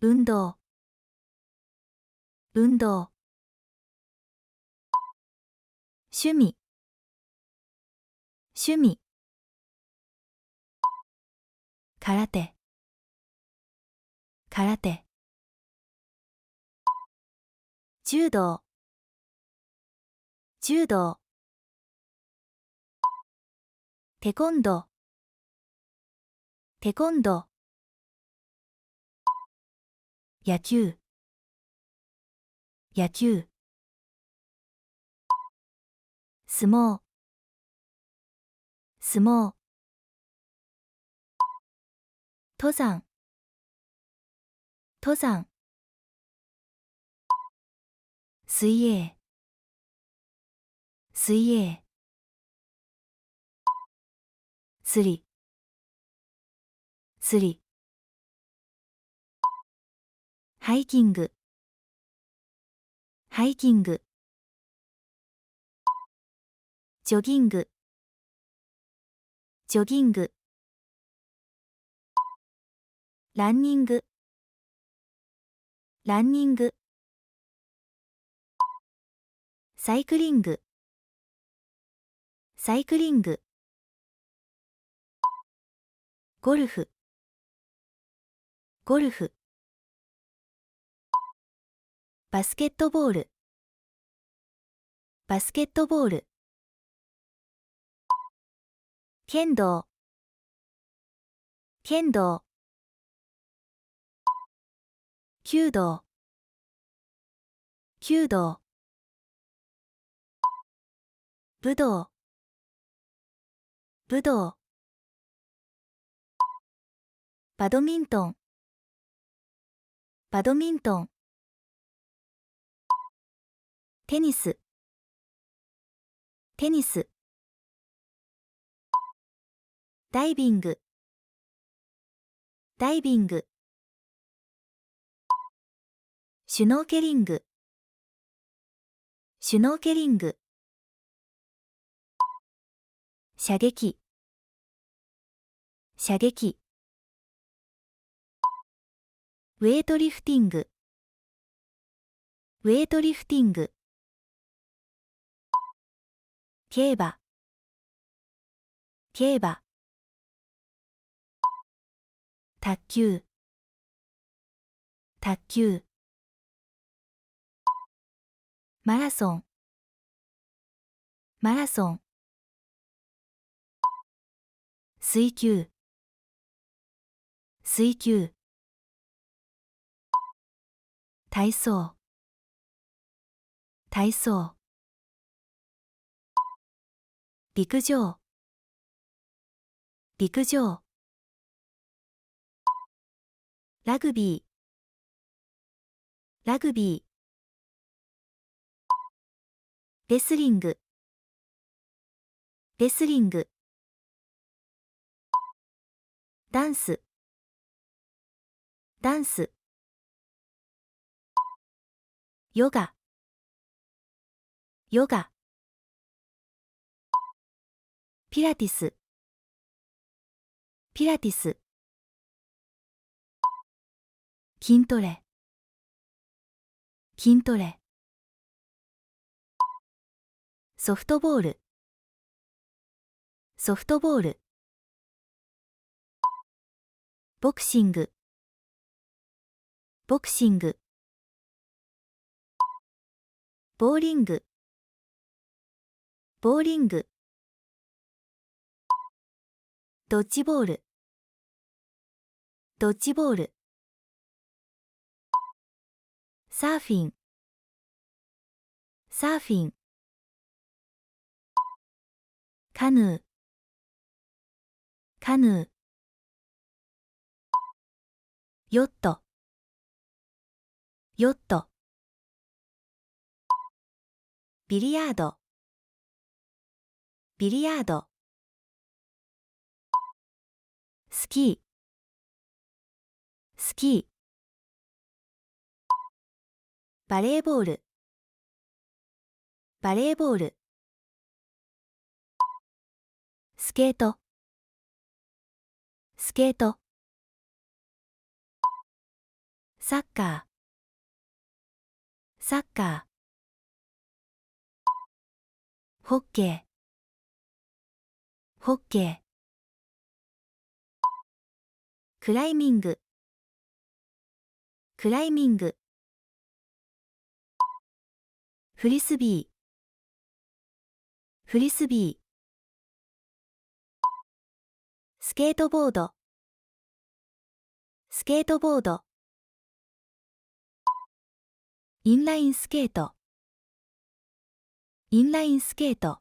運動、運動。趣味、趣味。空手、空手。柔道、柔道。テコンドー、テコンドー。野球、野球。相撲、相撲。登山、登山。水泳、水泳。釣り、釣り。ハイキング、ハイキング。ジョギング、ジョギング。ランニング、ランニング。サイクリング、サイクリング。ゴルフ、ゴルフ。バスケットボール、バスケットボール。剣道、剣道。弓道、弓道。武道、武道。バドミントン、バドミントン。テニス、テニス。ダイビング、ダイビング。シュノーケリング、シュノーケリング。射撃、射撃。ウェイトリフティング、ウェイトリフティング。競馬、競馬。卓球、卓球。マラソン、マラソン。水球、水球。体操、体操。陸上、陸上。ラグビー、ラグビー。レスリング、レスリング。ダンス、ダンス。ヨガ、ヨガ。ピラティス、ピラティス。筋トレ、筋トレ。ソフトボール、ソフトボール。ボクシング、ボクシング。ボーリング、ボーリング。ドッジボール、ドッジボール。サーフィン、サーフィン。カヌー、カヌー。ヨット、ヨット。ビリヤード、ビリヤード。スキー、スキー。バレーボール、バレーボール。スケート、スケート。サッカー、サッカー。ホッケー、ホッケー。クライミング、クライミング。フリスビー、フリスビー。スケートボード、スケートボード。インラインスケート、インラインスケート。